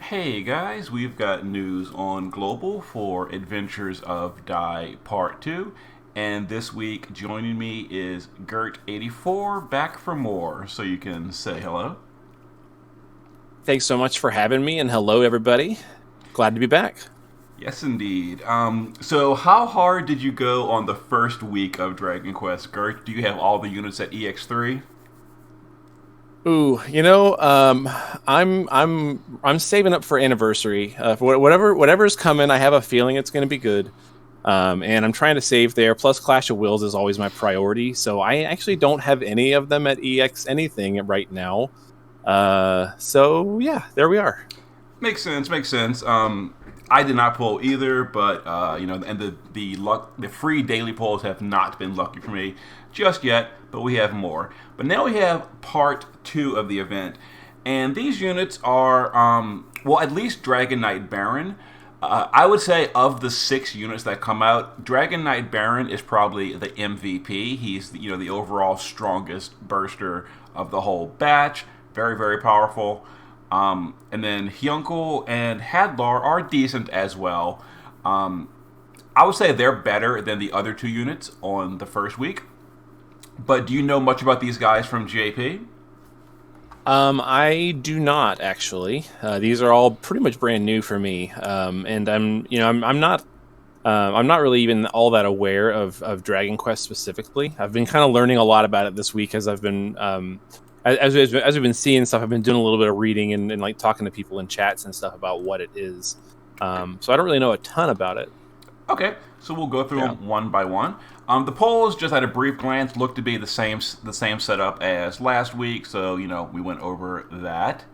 Hey guys, we've got news on Global for Adventures of Dai Part 2. And this week joining me is Gerrtt84 back for more. So you can say hello. Thanks so much for having me, and hello, everybody. Glad to be back. Yes, indeed. So how hard did you go on the first week of Dragon Quest, Gert? Do you have all the units at EX3? Ooh, I'm saving up for anniversary. For whatever's coming, I have a feeling it's going to be good. And I'm trying to save there. Plus, Clash of Wills is always my priority, so I actually don't have any of them at EX anything right now. So yeah, there we are. Makes sense. Makes sense. I did not pull either, but and the free daily pulls have not been lucky for me just yet. But we have more. But now we have part 2 of the event, and these units are at least Dragon Knight Baran. I would say of the 6 units that come out, Dragon Knight Baran is probably the MVP. He's the overall strongest burster of the whole batch. Very very powerful. And then Hyunkel and Hadlar are decent as well. I would say they're better than the other 2 units on the first week. But do you know much about these guys from JP? I do not actually. These are all pretty much brand new for me. And I'm not really even all that aware of Dragon Quest specifically. I've been kind of learning a lot about it this week as I've been as we've been seeing stuff. I've been doing a little bit of reading and like talking to people in chats and stuff about what it is. So I don't really know a ton about it. Okay, so we'll go through them one by one. The polls, just at a brief glance, look to be the same setup as last week. So we went over that.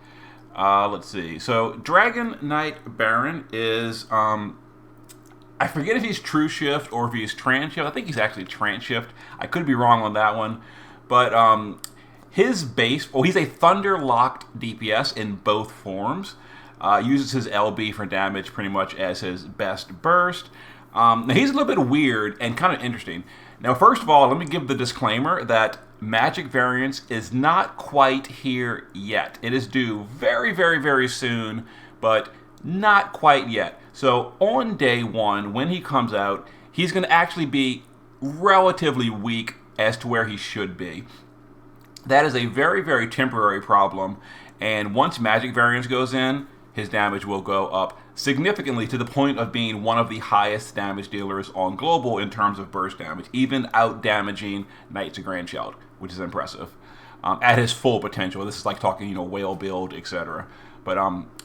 Let's see. So Dragon Knight Baran is I forget if he's True Shift or if he's Trans Shift. I think he's actually Trans Shift. I could be wrong on that one, but his base. Oh, he's a Thunder locked DPS in both forms. Uses his LB for damage pretty much as his best burst. Now, he's a little bit weird and kind of interesting. Now, first of all, let me give the disclaimer that Magic Variance is not quite here yet. It is due very, very, very soon, but not quite yet. So, on day 1, when he comes out, he's going to actually be relatively weak as to where he should be. That is a very, very temporary problem, and once Magic Variance goes in, his damage will go up significantly to the point of being one of the highest damage dealers on Global in terms of burst damage, even out damaging Knights of Grandchild, which is impressive. At his full potential. This is like talking, whale build, etc. But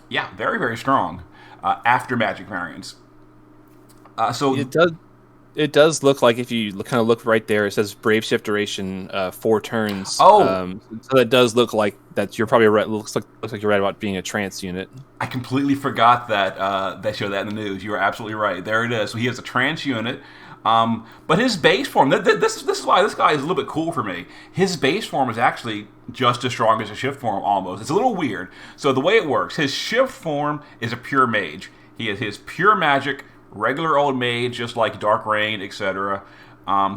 yeah, very, very strong after Magic Variance. So It does look like if you kind of look right there, it says Brave Shift duration 4 turns. Oh, So that does look like that. You're probably right. Looks like you're right about being a trance unit. I completely forgot that they showed that in the news. You are absolutely right. There it is. So he has a trance unit. But his base form, this is why this guy is a little bit cool for me. His base form is actually just as strong as a shift form almost. It's a little weird. So the way it works, his shift form is a pure mage. He has his pure magic, regular old mage, just like Dark Rain, etc.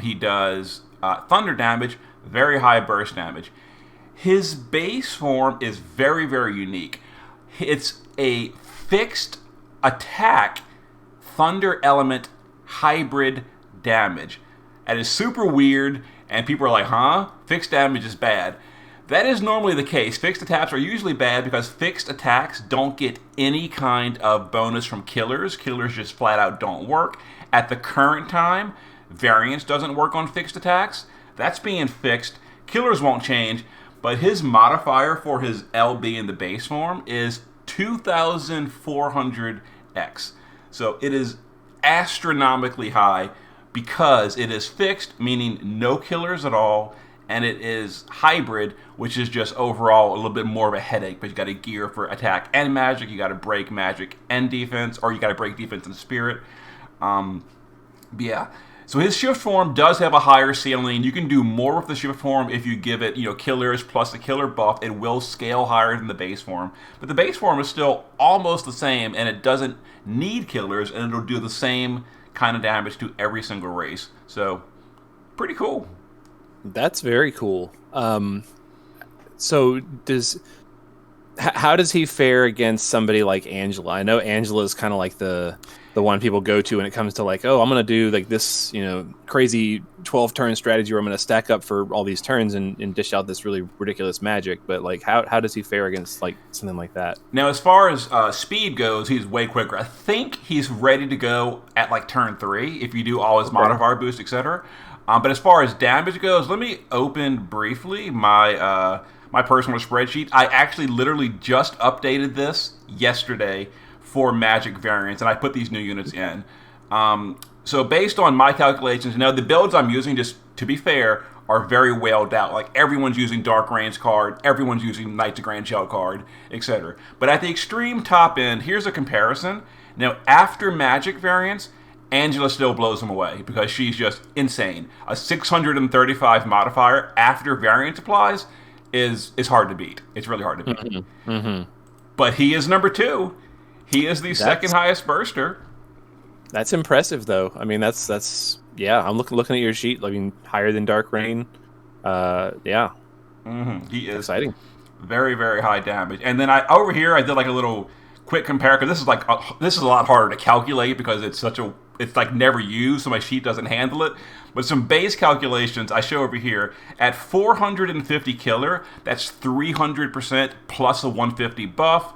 He does thunder damage, very high burst damage. His base form is very, very unique. It's a fixed attack thunder element hybrid damage. That is super weird, and people are like, huh? Fixed damage is bad. That is normally the case. Fixed attacks are usually bad because fixed attacks don't get any kind of bonus from killers. Killers just flat out don't work. At the current time, variance doesn't work on fixed attacks. That's being fixed. Killers won't change, but his modifier for his LB in the base form is 2400x. So it is astronomically high because it is fixed, meaning no killers at all, and it is hybrid, which is just overall a little bit more of a headache, but you got to gear for attack and magic, you got to break magic and defense, or you got to break defense and spirit. Yeah. So his shift form does have a higher ceiling. You can do more with the shift form if you give it, killers plus the killer buff. It will scale higher than the base form. But the base form is still almost the same, and it doesn't need killers, and it'll do the same kind of damage to every single race. So, pretty cool. That's very cool. So How does he fare against somebody like Angela? I know Angela is kind of like the one people go to when it comes to like, oh, I'm gonna do like this, crazy 12-turn strategy where I'm gonna stack up for all these turns and dish out this really ridiculous magic. But like, how does he fare against like something like that? Now, as far as speed goes, he's way quicker. I think he's ready to go at like turn 3 if you do all his modifier boost, etc. But as far as damage goes, let me open briefly my my personal spreadsheet. I actually literally just updated this yesterday for magic variants, and I put these new units in. So based on my calculations, now the builds I'm using, just to be fair, are very whaled out. Like everyone's using Dark Reigns card, everyone's using Knights of Grand Shell card, etc. But at the extreme top end, here's a comparison. Now, after magic variants, Angela still blows them away because she's just insane. A 635 modifier after variant applies is hard to beat. It's really hard to beat. Mm-hmm. Mm-hmm. But he is number 2. He is the second highest burster. That's impressive, though. I mean, that's yeah. I'm looking at your sheet. I mean, higher than Dark Reign. Yeah. Mm-hmm. He is exciting. Very, very high damage. And then over here I did like a little quick compare because this is a lot harder to calculate because it's like never used, so my sheet doesn't handle it. But some base calculations I show over here at 450 killer. That's 300% plus a 150 buff.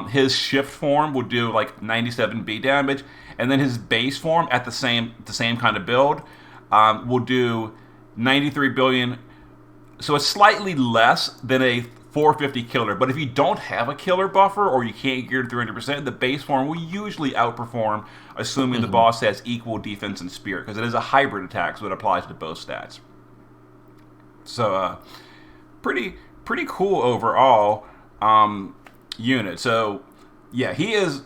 His shift form will do like 97 B damage, and then his base form at the same kind of build will do 93 billion. So it's slightly less than a 450 killer. But if you don't have a killer buffer or you can't gear to 300%, the base form will usually outperform, assuming the boss has equal defense and spirit, because it is a hybrid attack, so it applies to both stats. So pretty cool overall. Unit. So yeah, he is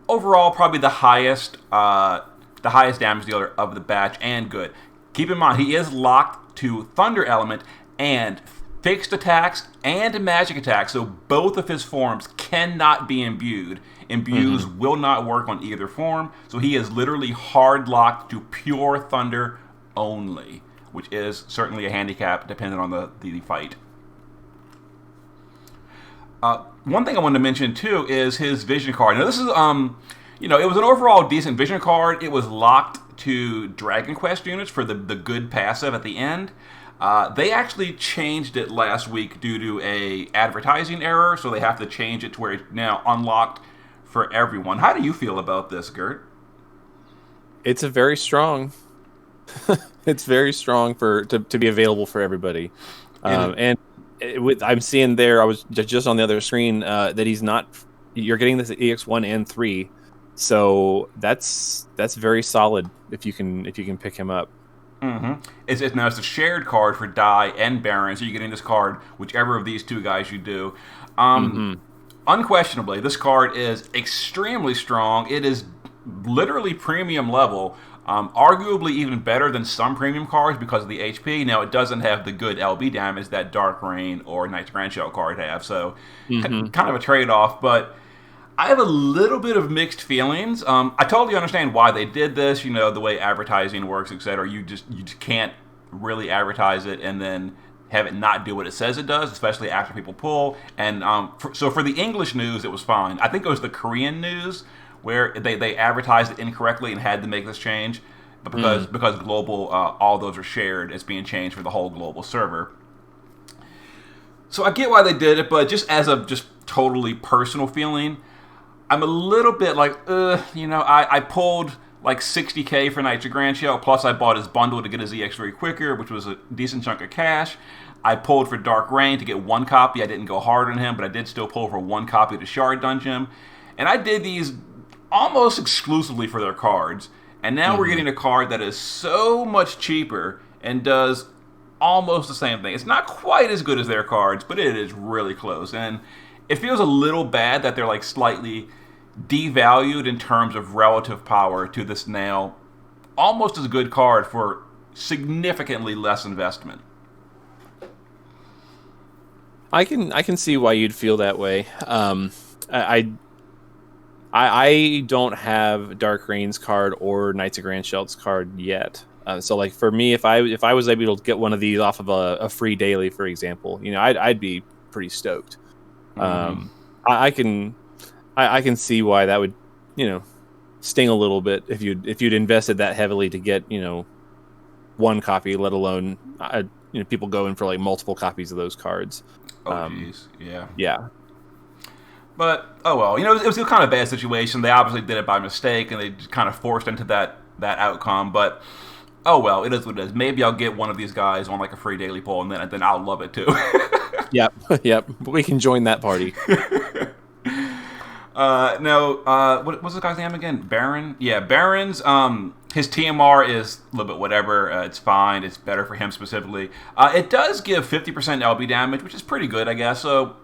overall probably the highest damage dealer of the batch, and good. Keep in mind he is locked to Thunder Element and fixed attacks and magic attacks, so both of his forms cannot be imbued. Imbues will not work on either form, so he is literally hard locked to pure Thunder only, which is certainly a handicap depending on the fight. One thing I wanted to mention too is his vision card. Now this is, it was an overall decent vision card. It was locked to Dragon Quest units for the good passive at the end. They actually changed it last week due to a advertising error, so they have to change it to where it's now unlocked for everyone. How do you feel about this, Gerrt? It's a very strong. It's very strong to be available for everybody, and. I'm seeing there. I was just on the other screen that he's not. You're getting this at EX1 and 3, so that's very solid if you can pick him up. Mm-hmm. It's a shared card for Dai and Baran, so you're getting this card whichever of these two guys you do. Unquestionably, this card is extremely strong. It is literally premium level. Arguably even better than some premium cards because of the HP. Now, it doesn't have the good LB damage that Dark Reign or Knights Grand Shell card have, so kind of a trade-off. But I have a little bit of mixed feelings. I totally understand why they did this, the way advertising works, etc. You just can't really advertise it and then have it not do what it says it does, especially after people pull. And so for the English news, it was fine. I think it was the Korean news where they advertised it incorrectly and had to make this change, but because global, all those are shared, it's being changed for the whole global server. So I get why they did it, but just as a totally personal feeling, I'm a little bit like, I pulled like 60k for Knights of Grand Shell, plus I bought his bundle to get his EX3 quicker, which was a decent chunk of cash. I pulled for Dark Reign to get 1 copy. I didn't go hard on him, but I did still pull for 1 copy to Shard Dungeon. And I did these almost exclusively for their cards, and now we're getting a card that is so much cheaper and does almost the same thing. It's not quite as good as their cards, but it is really close, and it feels a little bad that they're like slightly devalued in terms of relative power to this now almost as good card for significantly less investment. I can see why you'd feel that way. I don't have Dark Reign's card or Knights of Grand Shell's card yet. So like for me, if I was able to get one of these off of a free daily, for example, I'd be pretty stoked. I can see why that would, sting a little bit if you'd invested that heavily to get, one copy, let alone people going for like multiple copies of those cards. Oh, jeez. Yeah. Yeah. But, oh well, it was kind of a bad situation. They obviously did it by mistake, and they just kind of forced into that outcome. But, oh well, it is what it is. Maybe I'll get one of these guys on like a free daily poll, and then I'll love it too. Yep. We can join that party. What's the guy's name again? Baran? Yeah, Baran's, his TMR is a little bit whatever. It's fine. It's better for him specifically. It does give 50% LB damage, which is pretty good, I guess. So,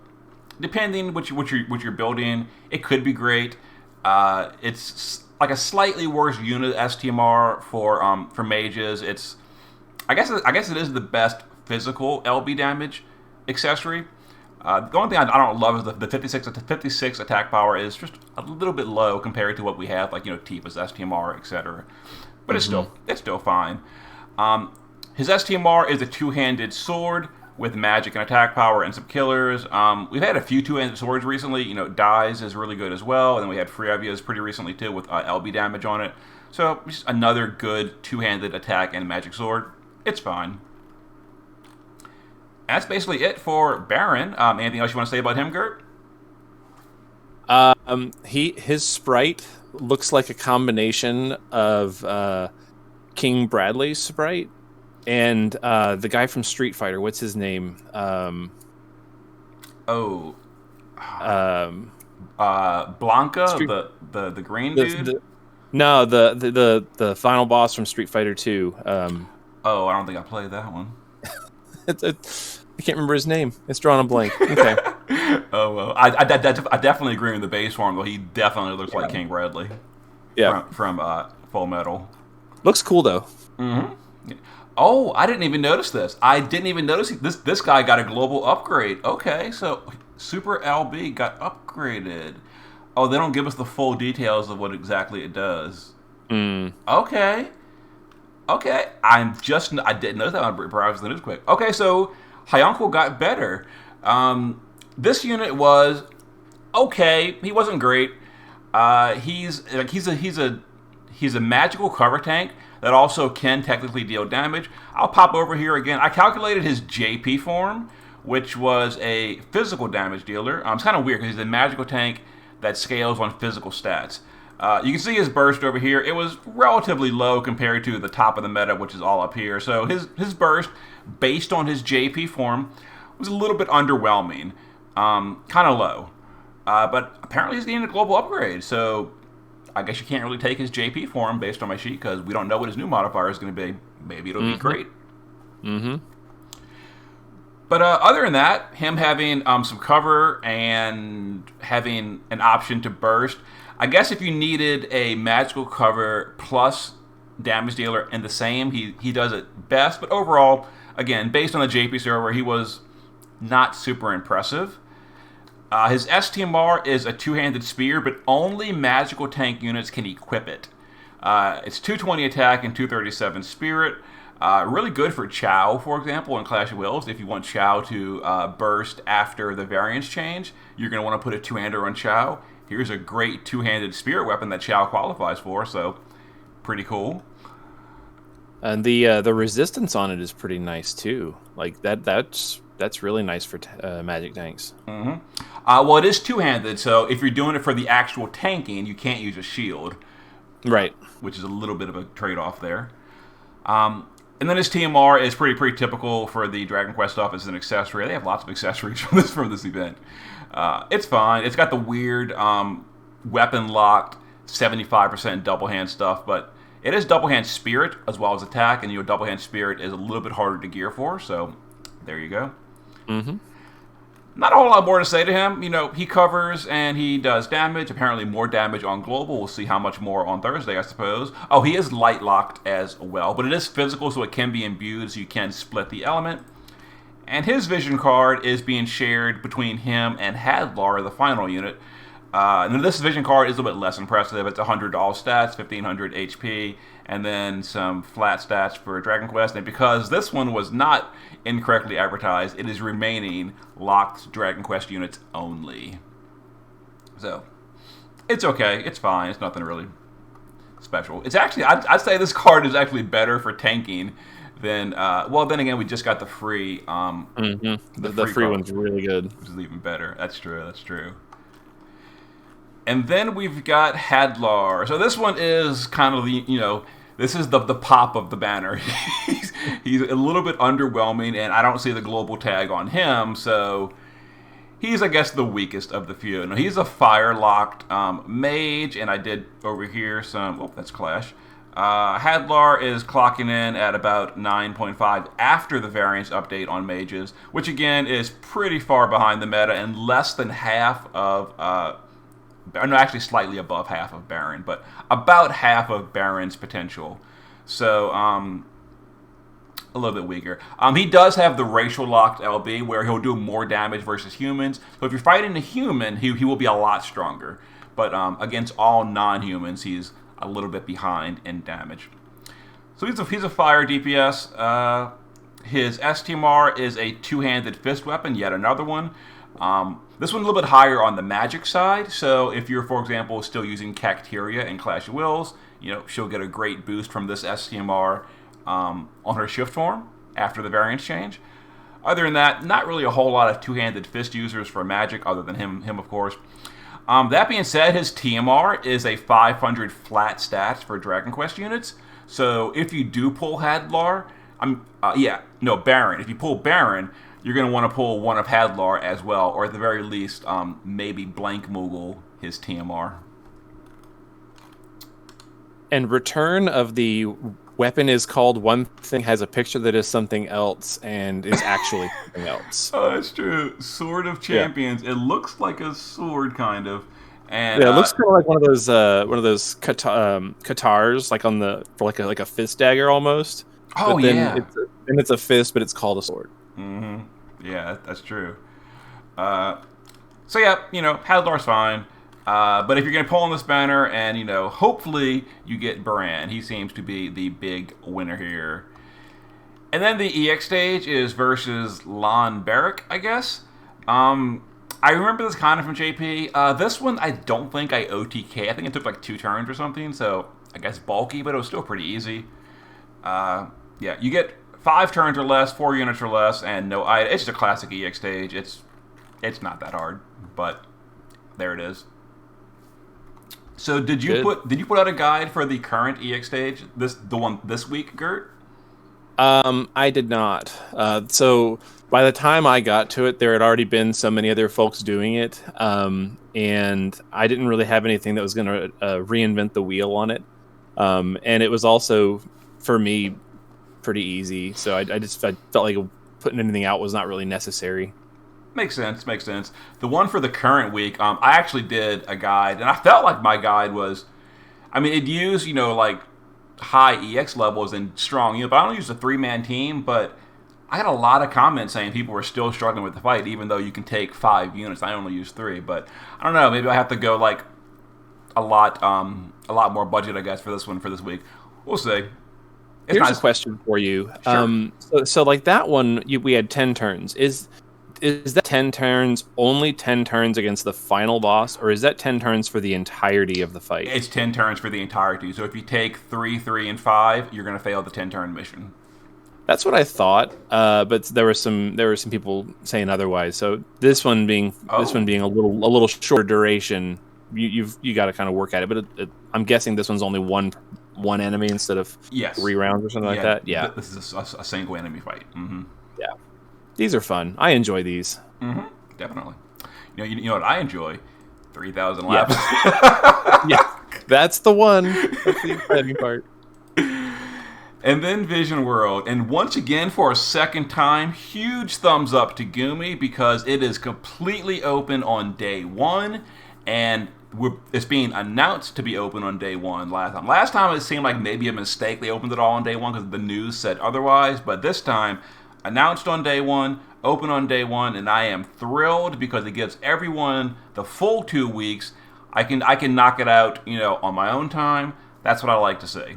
depending what you're building, it could be great. It's like a slightly worse unit STMR for mages. I guess it is the best physical LB damage accessory. The only thing I don't love is the 56 attack power is just a little bit low compared to what we have, like Tifa's STMR, etc. But it's still fine. His STMR is a two-handed sword with magic and attack power and some killers. We've had a few two-handed swords recently. Dai's is really good as well, and then we had Freya's pretty recently too with LB damage on it. So just another good two-handed attack and magic sword. It's fine. That's basically it for Baran. Anything else you want to say about him, Gerrt? His sprite looks like a combination of King Bradley's sprite and the guy from Street Fighter. What's his name? Blanca, the green dude. The final boss from Street Fighter 2. I don't think I played that one. I can't remember his name. It's drawn a blank. Okay. Oh well, I definitely agree with the base form though. He definitely looks like King Bradley. Yeah. From Full Metal. Looks cool though. Mm-hmm. Oh, I didn't even notice this. I didn't even notice this guy got a global upgrade. Okay, so Super LB got upgraded. Oh, they don't give us the full details of what exactly it does. Okay. I didn't notice that. I browsed the news quick. Okay, so Hyunkel got better. This unit was okay. He wasn't great. He's a magical cover tank that also can technically deal damage. I'll pop over here again. I calculated his JP form, which was a physical damage dealer. It's kind of weird because he's a magical tank that scales on physical stats. You can see his burst over here. It was relatively low compared to the top of the meta, which is all up here. So his burst, based on his JP form, was a little bit underwhelming. Kind of low. But apparently he's getting a global upgrade. So I guess you can't really take his JP form based on my sheet because we don't know what his new modifier is going to be. Maybe it'll be great. But other than that, him having some cover and having an option to burst, I guess if you needed a magical cover plus damage dealer in the same, he does it best. But overall, again, based on the JP server, he was not super impressive. His STMR is a two-handed spear, but only magical tank units can equip it. It's 220 attack and 237 spirit. Really good for Chow, for example, in Clash of Wills. If you want Chow to burst after the variance change, you're going to want to put a two-hander on Chow. Here's a great two-handed spirit weapon that Chow qualifies for, so pretty cool. And the resistance on it is pretty nice too. Like that's really nice for magic tanks. Well, it is two-handed, so if you're doing it for the actual tanking, you can't use a shield, right? Which is a little bit of a trade-off there. And then his TMR is pretty typical for the Dragon Quest stuff as an accessory. They have lots of accessories from this event. It's fine. It's got the weird weapon-locked 75% double-hand stuff, but it is double-hand spirit as well as attack, and double-hand spirit is a little bit harder to gear for, so there you go. Not a whole lot more to say to him. He covers and he does damage, apparently more damage on global. We'll see how much more on Thursday, I suppose. Oh, he is light-locked as well, but it is physical, so it can be imbued, so you can split the element. And his vision card is being shared between him and Hadlar, the final unit. And then this vision card is a little bit less impressive. It's 100 all stats, 1500 HP, and then some flat stats for Dragon Quest. And because this one was not incorrectly advertised, it is remaining locked Dragon Quest units only. So, it's okay. It's fine. It's nothing really special. It's actually, I'd say this card is actually better for tanking than, well, then again, we just got the free, the free one's really good. Which is even better. That's true. That's true. And then we've got Hadlar. So this one is kind of the, this is the pop of the banner. he's a little bit underwhelming, and I don't see the global tag on him, so he's, I guess, the weakest of the few. Now, he's a fire-locked mage, and I did over here some, oh, that's Clash. Hadlar is clocking in at about 9.5 after the variance update on mages, which again is pretty far behind the meta and less than half of, no, actually slightly above half of Baran, but about half of Baran's potential. So, a little bit weaker. He does have the racial locked LB where he'll do more damage versus humans. So if you're fighting a human, he will be a lot stronger. But against all non-humans, he's a little bit behind in damage. So he's a fire DPS. His STMR is a two-handed fist weapon, yet another one. This one's a little bit higher on the magic side. So if you're, for example, still using Cacteria in Clash of Wills, she'll get a great boost from this STMR on her shift form after the variance change. Other than that, not really a whole lot of two-handed fist users for magic, other than him of course. That being said, his TMR is a 500 flat stats for Dragon Quest units. So if you do pull Hadlar, Baran. If you pull Baran, you're going to want to pull one of Hadlar as well, or at the very least, maybe blank Moogle his TMR. And return of the weapon is called one thing, has a picture that is something else, and is actually something else. Oh, that's true. Sword of Champions. Yeah. It looks like a sword, kind of. And yeah, it looks kind of like one of those katars, like on like a fist dagger almost. Oh, but then yeah. It's a fist, but it's called a sword. Mm-hmm. Yeah, that's true. So yeah, Hadlar's fine. But if you're going to pull on this banner and, hopefully you get Baran. He seems to be the big winner here. And then the EX stage is versus Lon Barrack, I guess. I remember this kind of from JP. This one, I don't think I OTK. I think it took like 2 turns or something, so I guess bulky, but it was still pretty easy. Yeah, you get 5 turns or less, 4 units or less, and no item. It's just a classic EX stage. It's not that hard, but there it is. So did you put out a guide for the current EX stage, the one this week, Gerrtt? I did not. So by the time I got to it, there had already been so many other folks doing it, and I didn't really have anything that was going to reinvent the wheel on it. And it was also, for me, pretty easy. So I felt like putting anything out was not really necessary. Makes sense. The one for the current week, I actually did a guide, and I felt like my guide was, it used, like high EX levels and strong, but I don't use a 3-man team, but I had a lot of comments saying people were still struggling with the fight, even though you can take 5 units. I only use 3, but I don't know, maybe I have to go like a lot more budget, I guess, for this one for this week. We'll see. Here's a question for you. Sure. So like that one, we had 10 turns. Is that 10 turns only 10 turns against the final boss, or is that 10 turns for the entirety of the fight? It's 10 turns for the entirety. So if you take 3, 3, and 5, you're going to fail the 10-turn mission. That's what I thought, but there were some people saying otherwise. So this one being a little shorter duration, you got to kind of work at it. But I'm guessing this one's only one enemy instead of 3 rounds or something like that. Yeah, this is a single enemy fight. Mm-hmm. Yeah. These are fun. I enjoy these. Mm-hmm. Definitely. You know what I enjoy? 3,000 laps. Yeah, that's the one. That's the exciting part. And then Vision World. And once again, for a second time, huge thumbs up to Gumi because it is completely open on day 1. And it's being announced to be open on day 1 last time. Last time it seemed like maybe a mistake. They opened it all on day 1 because the news said otherwise. But this time, announced on day 1, open on day 1, and I am thrilled because it gives everyone the full 2 weeks. I can knock it out, on my own time. That's what I like to see.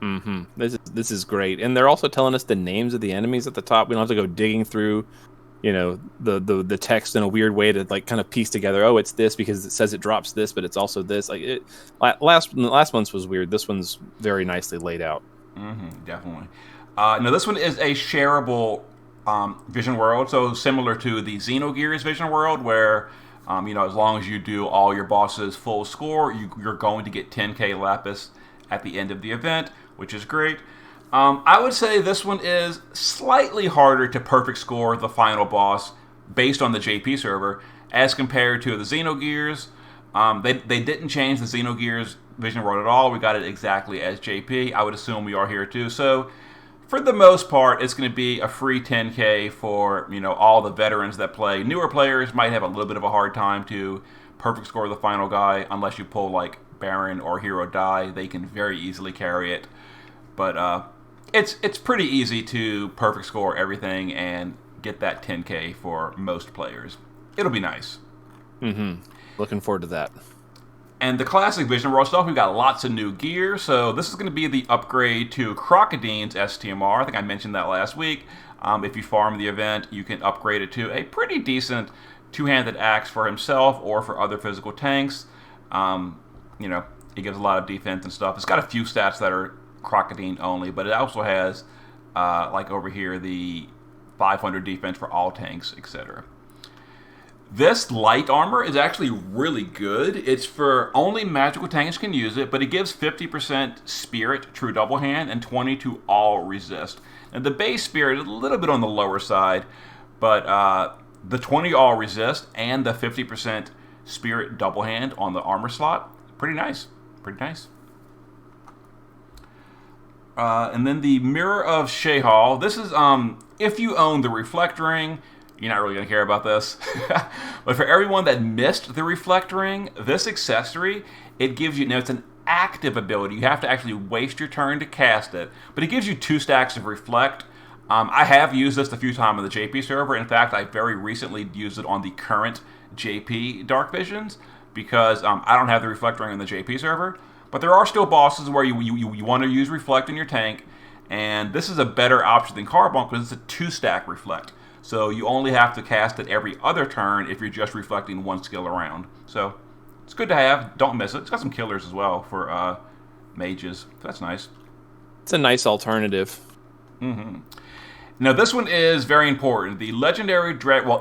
Mm-hmm. This is great, and they're also telling us the names of the enemies at the top. We don't have to go digging through, the text in a weird way to like kind of piece together. Oh, it's this because it says it drops this, but it's also this. Like last month's was weird. This one's very nicely laid out. Mm-hmm, definitely. Now this one is a shareable vision world, so similar to the Xenogears vision world, where as long as you do all your bosses full score, you're going to get 10k lapis at the end of the event, which is great. I would say this one is slightly harder to perfect score the final boss based on the JP server as compared to the Xenogears. They didn't change the Xenogears vision world at all. We got it exactly as JP. I would assume we are here too. So for the most part, it's going to be a free 10k for all the veterans that play. Newer players might have a little bit of a hard time to perfect score the final guy unless you pull like Baran or Hero Dai. They can very easily carry it. But it's pretty easy to perfect score everything and get that 10k for most players. It'll be nice. Mm-hmm. Looking forward to that. And the classic Vision World stuff, we've got lots of new gear. So this is going to be the upgrade to Crocodine's STMR. I think I mentioned that last week. If you farm the event, you can upgrade it to a pretty decent two-handed axe for himself or for other physical tanks. It gives a lot of defense and stuff. It's got a few stats that are Crocodine only, but it also has, like over here, the 500 defense for all tanks, etc. This light armor is actually really good. It's for only magical tanks can use it, but it gives 50% spirit, true double hand, and 20 to all resist. And the base spirit is a little bit on the lower side, but the 20 all resist and the 50% spirit double hand on the armor slot, pretty nice. Pretty nice. And then the Mirror of Shehal. This is, if you own the Reflect Ring, you're not really going to care about this. But for everyone that missed the Reflect Ring, this accessory, it gives you, now it's an active ability. You have to actually waste your turn to cast it. But it gives you 2 stacks of Reflect. I have used this a few times on the JP server. In fact, I very recently used it on the current JP Dark Visions because I don't have the Reflect Ring on the JP server. But there are still bosses where you want to use Reflect in your tank, and this is a better option than Carbon because it's a 2-stack Reflect. So you only have to cast it every other turn if you're just reflecting 1 skill around. So it's good to have. Don't miss it. It's got some killers as well for mages. So that's nice. It's a nice alternative. Mm-hmm. Now this one is very important. The legendary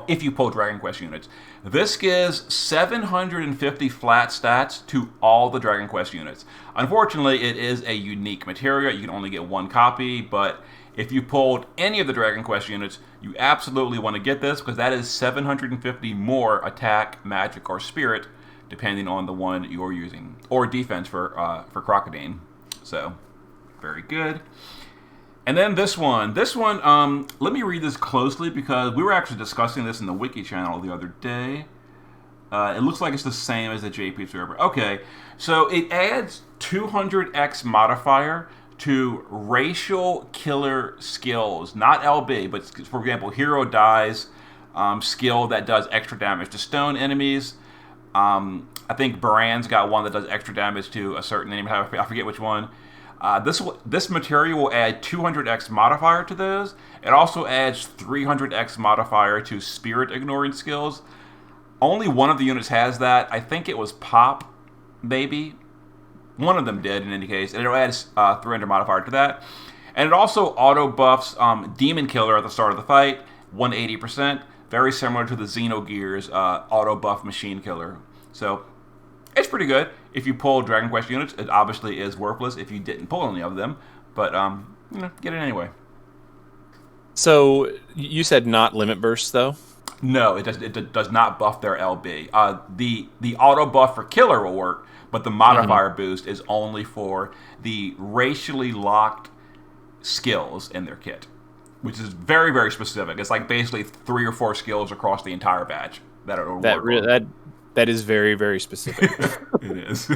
if you pull Dragon Quest units, this gives 750 flat stats to all the Dragon Quest units. Unfortunately, it is a unique material. You can only get 1 copy, but if you pulled any of the Dragon Quest units, you absolutely want to get this because that is 750 more attack, magic, or spirit, depending on the one you're using, or defense for Crocodine. So, very good. And then this one, let me read this closely because we were actually discussing this in the Wiki channel the other day. It looks like it's the same as the JP server. Okay, so it adds 200x modifier to racial killer skills, not LB, but for example, Hero Dai's skill that does extra damage to stone enemies. I think Baran's got one that does extra damage to a certain enemy. I forget which one. This material will add 200x modifier to those. It also adds 300x modifier to spirit ignoring skills. Only one of the units has that. I think it was Pop, maybe. One of them did in any case. And it adds 300 modifier to that. And it also auto buffs Demon Killer at the start of the fight, 180%. Very similar to the Xenogears auto buff Machine Killer. So it's pretty good. If you pull Dragon Quest units, it obviously is worthless if you didn't pull any of them. But, get it anyway. So, you said not Limit Burst, though? No, it does not buff their LB. The auto buff for Killer will work, but the modifier boost is only for the racially locked skills in their kit, which is very, very specific. It's like basically 3 or 4 skills across the entire batch that are That is very, very specific. It is.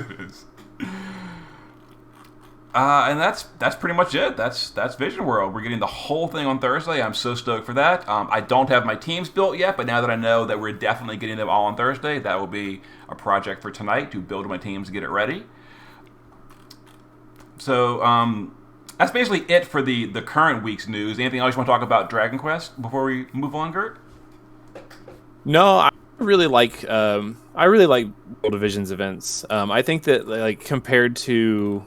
And that's pretty much it. That's Vision World. We're getting the whole thing on Thursday. I'm so stoked for that. I don't have my teams built yet, but now that I know that we're definitely getting them all on Thursday, that will be a project for tonight to build my teams and get it ready. So that's basically it for the current week's news. Anything else you want to talk about Dragon Quest before we move on, Gerrtt? No, I really like World of Visions events. I think that like compared to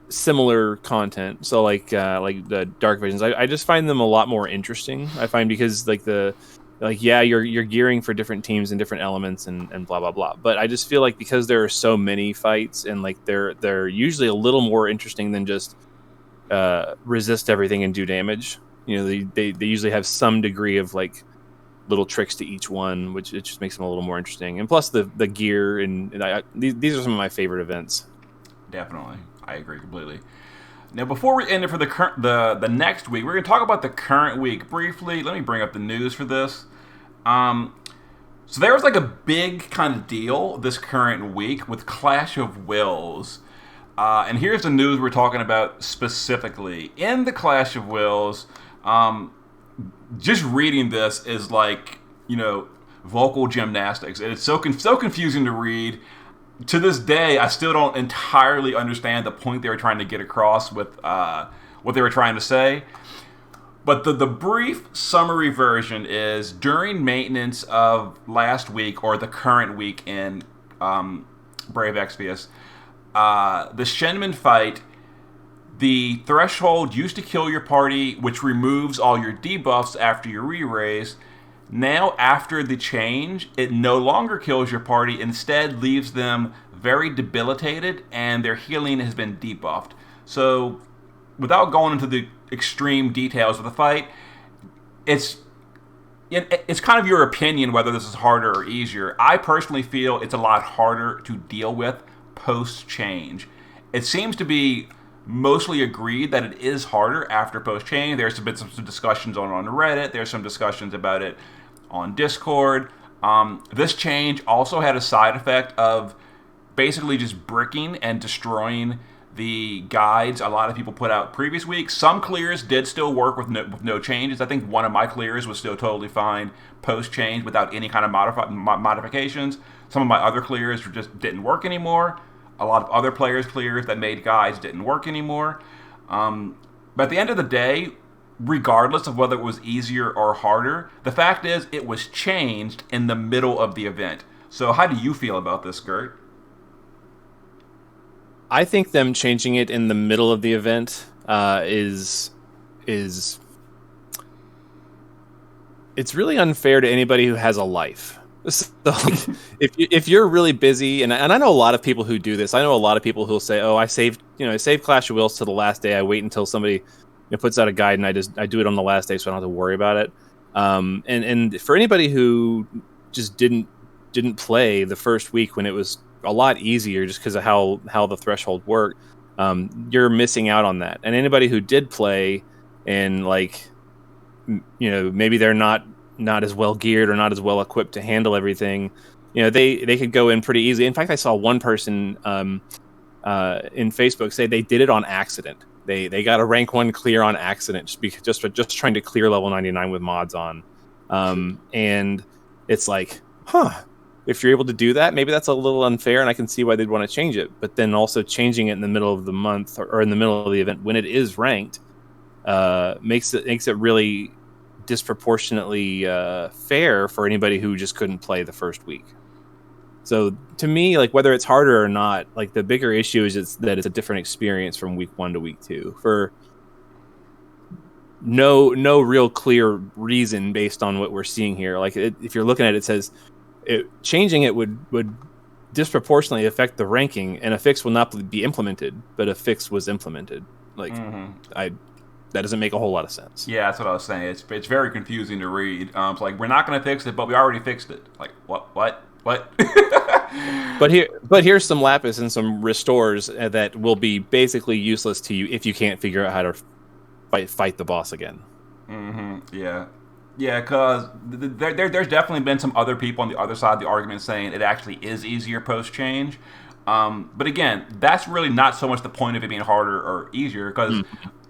similar content, so like the Dark Visions, I just find them a lot more interesting. I find because you're gearing for different teams and different elements and blah blah blah. But I just feel like because there are so many fights and like they're usually a little more interesting than just resist everything and do damage. You know, they usually have some degree of like little tricks to each one, which it just makes them a little more interesting. And plus the gear these are some of my favorite events. Definitely, I agree completely. Now, before we end it for the next week, we're going to talk about the current week briefly. Let me bring up the news for this. So there was like a big kind of deal this current week with Clash of Wills. And here's the news we're talking about specifically. In the Clash of Wills, just reading this is like, vocal gymnastics. And it's so confusing to read. To this day, I still don't entirely understand the point they were trying to get across with what they were trying to say. But the brief summary version is, during maintenance of last week, or the current week in Brave Exvius, the Shenmue fight, the threshold used to kill your party, which removes all your debuffs after you re-raise. Now, after the change, it no longer kills your party, instead leaves them very debilitated, and their healing has been debuffed. So, without going into the extreme details of the fight, it's kind of your opinion whether this is harder or easier. I personally feel it's a lot harder to deal with post-change. It seems to be mostly agreed that it is harder after post-change. There's been some discussions on Reddit. There's some discussions about it on Discord. This change also had a side effect of basically just bricking and destroying the guides a lot of people put out previous weeks. Some clears did still work with no changes. I think one of my clears was still totally fine post-change without any kind of modifications. Some of my other clears just didn't work anymore. A lot of other players' clears that made guides didn't work anymore. But at the end of the day, regardless of whether it was easier or harder, the fact is it was changed in the middle of the event. So how do you feel about this, Gerrtt? I think them changing it in the middle of the event is it's really unfair to anybody who has a life. So if you're really busy, and I know a lot of people who do this. I know a lot of people who'll say, "Oh, I saved Clash of Wills to the last day. I wait until somebody puts out a guide, and I do it on the last day, so I don't have to worry about it." And for anybody who just didn't play the first week when it was a lot easier, just because of how the threshold worked, you're missing out on that. And anybody who did play and maybe they're not as well geared or not as well equipped to handle everything, they could go in pretty easily. In fact, I saw one person in Facebook say they did it on accident. They got a rank 1 clear on accident just trying to clear level 99 with mods on. And it's like, if you're able to do that, maybe that's a little unfair, and I can see why they'd want to change it. But then also changing it in the middle of the month or in the middle of the event when it is ranked makes it really disproportionately fair for anybody who just couldn't play the first week. So to me, like, whether it's harder or not, like, the bigger issue is that it's a different experience from week 1 to week 2 for no real clear reason based on what we're seeing here. Like, if you're looking at it, it says changing it would disproportionately affect the ranking, and a fix will not be implemented, but a fix was implemented. Like, that doesn't make a whole lot of sense. Yeah, that's what I was saying. It's very confusing to read. It's like, we're not going to fix it, but we already fixed it. Like, what? But here's some lapis and some restores that will be basically useless to you if you can't figure out how to fight the boss again. Yeah, because there's definitely been some other people on the other side of the argument saying it actually is easier post change. But again, that's really not so much the point of it being harder or easier, because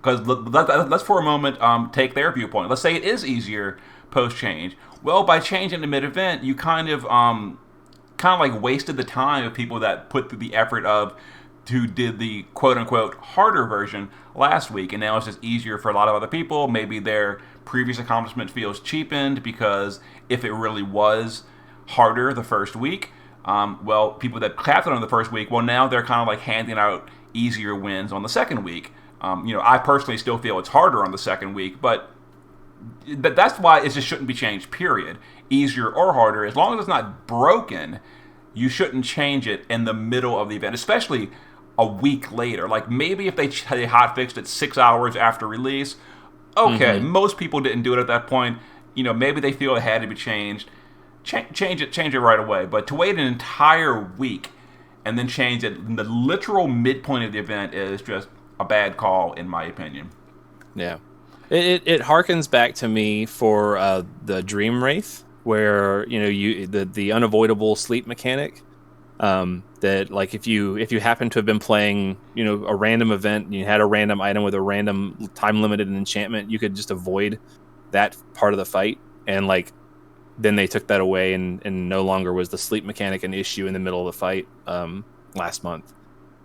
let's for a moment take their viewpoint. Let's say it is easier post change. Well, by changing the mid event, you kind of like wasted the time of people that put through the effort of who did the quote unquote harder version last week, and now it's just easier for a lot of other people. Maybe their previous accomplishment feels cheapened because if it really was harder the first week, well, people that clapped it on the first week, well, now they're kind of like handing out easier wins on the second week. I personally still feel it's harder on the second week, but that's why it just shouldn't be changed, period. Easier or harder, as long as it's not broken, you shouldn't change it in the middle of the event, especially a week later. Like, maybe if they hotfixed it 6 hours after release, okay, most people didn't do it at that point. Maybe they feel it had to be changed. Change it right away. But to wait an entire week and then change it in the literal midpoint of the event is just a bad call, in my opinion. Yeah. It harkens back to me for the Dream Wraith, where the unavoidable sleep mechanic. That, like, if you happen to have been playing a random event and you had a random item with a random time limited enchantment, you could just avoid that part of the fight, and like then they took that away, and no longer was the sleep mechanic an issue in the middle of the fight last month.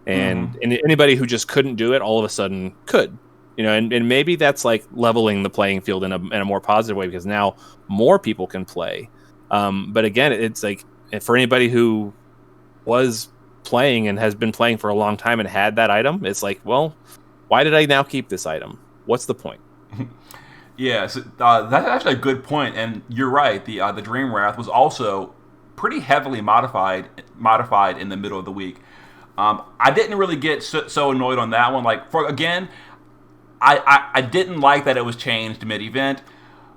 And anybody who just couldn't do it all of a sudden could. And maybe that's like leveling the playing field in a more positive way, because now more people can play. But again, it's like, for anybody who was playing and has been playing for a long time and had that item, it's like, well, why did I now keep this item? What's the point? Yeah, so, that's actually a good point, and you're right. The Dream Wrath was also pretty heavily modified in the middle of the week. I didn't really get so annoyed on that one. Like, I didn't like that it was changed mid-event,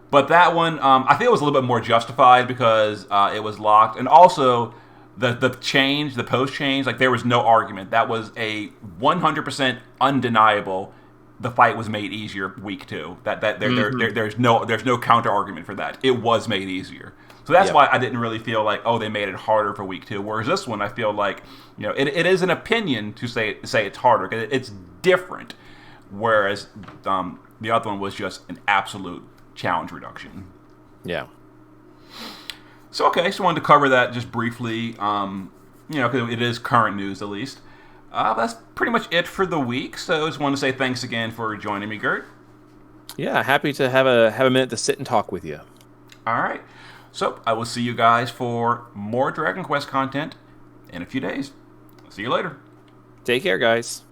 but that one, I think it was a little bit more justified because it was locked, and also the change, the post change, like, there was no argument. That was a 100% undeniable. The fight was made easier week 2. There's no counter argument for that. It was made easier. So that's why I didn't really feel like, oh, they made it harder for week 2. Whereas this one, I feel like, it is an opinion to say it's harder, because it's different. Whereas the other one was just an absolute challenge reduction. Yeah. So, okay, so I wanted to cover that just briefly, because it is current news at least. That's pretty much it for the week. So I just want to say thanks again for joining me, Gerrt. Yeah, happy to have a minute to sit and talk with you. All right. So I will see you guys for more Dragon Quest content in a few days. See you later. Take care, guys.